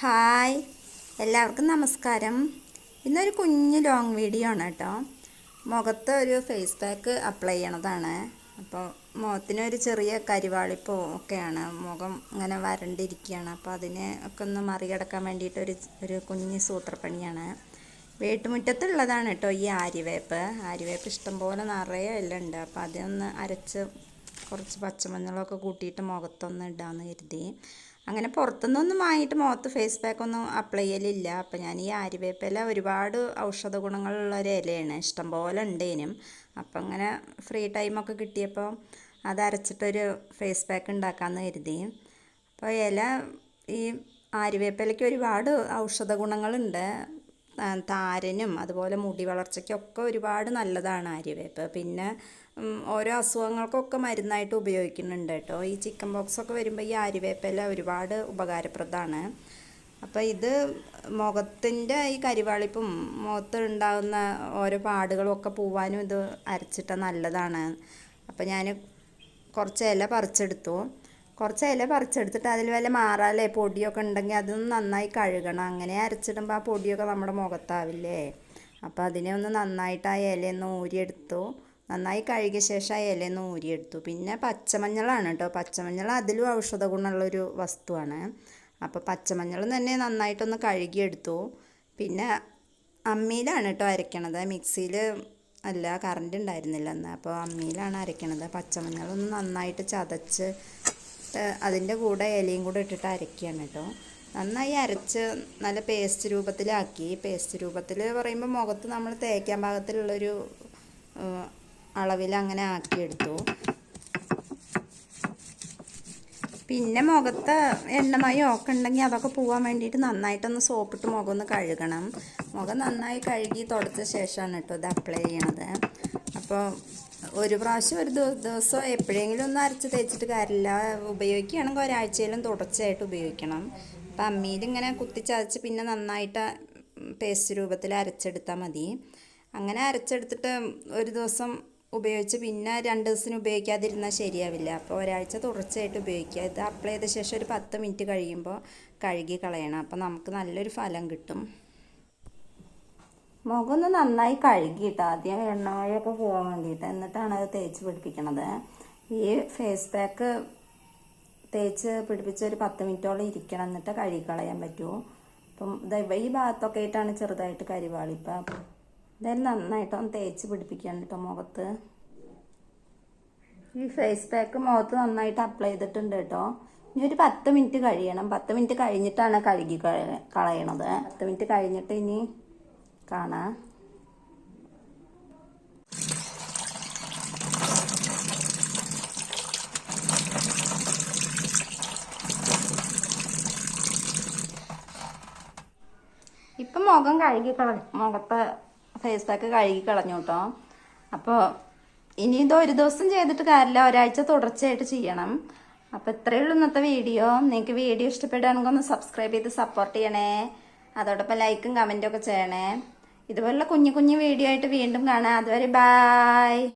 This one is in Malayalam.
ഹായ്, എല്ലാവർക്കും നമസ്കാരം. ഇന്നൊരു കുഞ്ഞു ലോങ് വീഡിയോ ആണ് കേട്ടോ. മുഖത്ത് ഒരു ഫേസ് പാക്ക് അപ്ലൈ ചെയ്യണതാണ്. അപ്പോൾ മുഖത്തിനൊരു ചെറിയ കരിവാളിപ്പോ ഒക്കെയാണ്, മുഖം ഇങ്ങനെ വരണ്ടിരിക്കുകയാണ്. അപ്പോൾ അതിനെ ഒക്കെ ഒന്ന് മറികടക്കാൻ വേണ്ടിയിട്ട് ഒരു കുഞ്ഞു സൂത്രപ്പണിയാണ്. വീട്ടുമുറ്റത്തുള്ളതാണ് കേട്ടോ ഈ ആര്യവേപ്പ് ഇഷ്ടംപോലെ നിറയെ എല്ലാം ഉണ്ട്. അപ്പോൾ അതൊന്ന് അരച്ച് കുറച്ച് പച്ചമഞ്ഞളൊക്കെ കൂട്ടിയിട്ട് മുഖത്തൊന്ന് ഇടാമെന്ന് കരുതി. അങ്ങനെ പുറത്തുനിന്നൊന്നും വാങ്ങിയിട്ട് മുഖത്ത് ഫേസ് പാക്കൊന്നും അപ്ലൈ ചെയ്യലില്ല. അപ്പം ഞാൻ ഈ ആര്യവേപ്പില ഒരുപാട് ഔഷധ ഗുണങ്ങളുള്ള ഒരു ഇലയാണ്, ഇഷ്ടംപോലെ ഉണ്ടേനും. അപ്പം അങ്ങനെ ഫ്രീ ടൈമൊക്കെ കിട്ടിയപ്പോൾ അത് അരച്ചിട്ടൊരു ഫേസ് പാക്ക് ഉണ്ടാക്കാമെന്ന് കരുതി. അപ്പോൾ ഈ ആര്യവേപ്പിലയ്ക്ക് ഒരുപാട് ഔഷധ ഗുണങ്ങളുണ്ട്. താരനും അതുപോലെ മുടി വളർച്ചയ്ക്കൊക്കെ ഒരുപാട് നല്ലതാണ് ആര്യവേപ്പ്. പിന്നെ ഓരോ അസുഖങ്ങൾക്കൊക്കെ മരുന്നായിട്ട് ഉപയോഗിക്കുന്നുണ്ട് കേട്ടോ. ഈ ചിക്കൻ ബോക്സൊക്കെ വരുമ്പോൾ ഈ ആര്യവേപ്പില ഒരുപാട് ഉപകാരപ്രദമാണ്. അപ്പോൾ ഇത് മുഖത്തിൻ്റെ ഈ കരിവാളിപ്പും മുഖത്ത് ഉണ്ടാകുന്ന ഓരോ പാടുകളൊക്കെ പോവാനും ഇത് അരച്ചിട്ടാൽ നല്ലതാണ്. അപ്പോൾ ഞാൻ കുറച്ച് ഇല പറിച്ചെടുത്തിട്ട് അതിൽ വല്ല മാറാലേ പൊടിയൊക്കെ ഉണ്ടെങ്കിൽ അതൊന്ന് നന്നായി കഴുകണം. അങ്ങനെ അരച്ചിടുമ്പോൾ ആ പൊടിയൊക്കെ നമ്മുടെ മുഖത്താവില്ലേ. അപ്പോൾ അതിനെ ഒന്ന് നന്നായിട്ട് ആ ഇലയൊന്ന് ഊരിയെടുത്തു. നന്നായി കഴുകിയ ശേഷം ആ ഇലയൊന്ന് ഊരിയെടുത്തു. പിന്നെ പച്ചമഞ്ഞളാണ് കേട്ടോ. പച്ചമഞ്ഞൾ അതിലും ഔഷധ ഗുണമുള്ളൊരു വസ്തുവാണ്. അപ്പോൾ പച്ചമഞ്ഞൾ തന്നെ നന്നായിട്ടൊന്ന് കഴുകിയെടുത്തു. പിന്നെ അമ്മിയിലാണ് കേട്ടോ അരയ്ക്കണത്, മിക്സിയിൽ അല്ല, കറണ്ട് ഉണ്ടായിരുന്നില്ല അന്ന്. അപ്പോൾ അമ്മിയിലാണ് അരയ്ക്കണത്. പച്ചമഞ്ഞളൊന്ന് നന്നായിട്ട് ചതച്ച് അതിൻ്റെ കൂടെ ഇലയും കൂടെ ഇട്ടിട്ട് അരയ്ക്കുകയാണ് കേട്ടോ. നന്നായി അരച്ച് നല്ല പേസ്റ്റ് രൂപത്തിലാക്കി. പേസ്റ്റ് രൂപത്തിൽ പറയുമ്പോൾ മുഖത്ത് നമ്മൾ തേക്കാൻ പാകത്തിലുള്ളൊരു അളവിൽ അങ്ങനെ ആക്കിയെടുത്തു. പിന്നെ മുഖത്ത് എണ്ണമയോ ഒക്കെ ഉണ്ടെങ്കിൽ അതൊക്കെ പോകാൻ വേണ്ടിയിട്ട് നന്നായിട്ടൊന്ന് സോപ്പിട്ട് മുഖം ഒന്ന് കഴുകണം. മുഖം നന്നായി കഴുകി തുടച്ച ശേഷമാണ് കേട്ടോ ഇത് അപ്ലൈ ചെയ്യണത്. അപ്പോൾ ഒരു പ്രാവശ്യം ഒരു ദിവസം എപ്പോഴെങ്കിലും ഒന്ന് അരച്ച് തേച്ചിട്ട് കാര്യമില്ല. ഉപയോഗിക്കുകയാണെങ്കിൽ ഒരാഴ്ചയിലും തുടർച്ചയായിട്ട് ഉപയോഗിക്കണം. അപ്പം അമ്മിയിൽ ഇങ്ങനെ കുത്തിച്ചതച്ച് പിന്നെ നന്നായിട്ട് പേസ്റ്റ് രൂപത്തിൽ അരച്ചെടുത്താൽ മതി. അങ്ങനെ അരച്ചെടുത്തിട്ട് ഒരു ദിവസം ഉപയോഗിച്ച് പിന്നെ 2 ദിവസത്തിന് ഉപയോഗിക്കാതിരുന്നാൽ ശരിയാവില്ല. അപ്പോൾ ഒരാഴ്ച തുടർച്ചയായിട്ട് ഉപയോഗിക്കുക. ഇത് അപ്ലൈ ചെയ്ത ശേഷം ഒരു 10 മിനിറ്റ് കഴിയുമ്പോൾ കഴുകി കളയണം. അപ്പോൾ നമുക്ക് നല്ലൊരു ഫലം കിട്ടും. മുഖം ഒന്ന് നന്നായി കഴുകിയിട്ട് ആദ്യം എണ്ണമയൊക്കെ പോകാൻ വേണ്ടിയിട്ട്, എന്നിട്ടാണ് അത് തേച്ച് പിടിപ്പിക്കണത്. ഈ ഫേസ് പാക്ക് തേച്ച് പിടിപ്പിച്ച് ഒരു 10 മിനിറ്റോളം ഇരിക്കണം, എന്നിട്ട് കഴുകി കളയാൻ പറ്റുമോ. അപ്പം ഈ ഭാഗത്തൊക്കെ ആയിട്ടാണ് ചെറുതായിട്ട് കരിവാളിപ്പം. എന്തായാലും നന്നായിട്ടൊന്ന് തേച്ച് പിടിപ്പിക്കണം കേട്ടോ മുഖത്ത്. ഈ ഫേസ് പാക്ക് മുഖത്ത് നന്നായിട്ട് അപ്ലൈ ചെയ്തിട്ടുണ്ട് കേട്ടോ. ഇനി ഒരു 10 മിനിറ്റ് കഴിയണം. 10 മിനിറ്റ് കഴിഞ്ഞിട്ടാണ് കഴുകി കളയണത്. 10 മിനിറ്റ് കഴിഞ്ഞിട്ട് ഇനി കാണാം. ഇപ്പം മുഖത്തെ ഫേസ് പാക്ക് കഴുകി കളഞ്ഞു കേട്ടോ. അപ്പോൾ ഇനി ഇത് ഒരു ദിവസം ചെയ്തിട്ട് കാര്യമില്ല, ഒരാഴ്ച തുടർച്ചയായിട്ട് ചെയ്യണം. അപ്പോൾ ഇത്രയേ ഉള്ളൂ ഇന്നത്തെ വീഡിയോ. നിങ്ങൾക്ക് വീഡിയോ ഇഷ്ടപ്പെടുകയാണെങ്കിൽ ഒന്ന് സബ്സ്ക്രൈബ് ചെയ്ത് സപ്പോർട്ട് ചെയ്യണേ. അതോടൊപ്പം ലൈക്കും കമൻറ്റും ഒക്കെ ചെയ്യണേ. ഇതുപോലുള്ള കുഞ്ഞു കുഞ്ഞു വീഡിയോ ആയിട്ട് വീണ്ടും കാണാം. അതുവരെ ബായ്.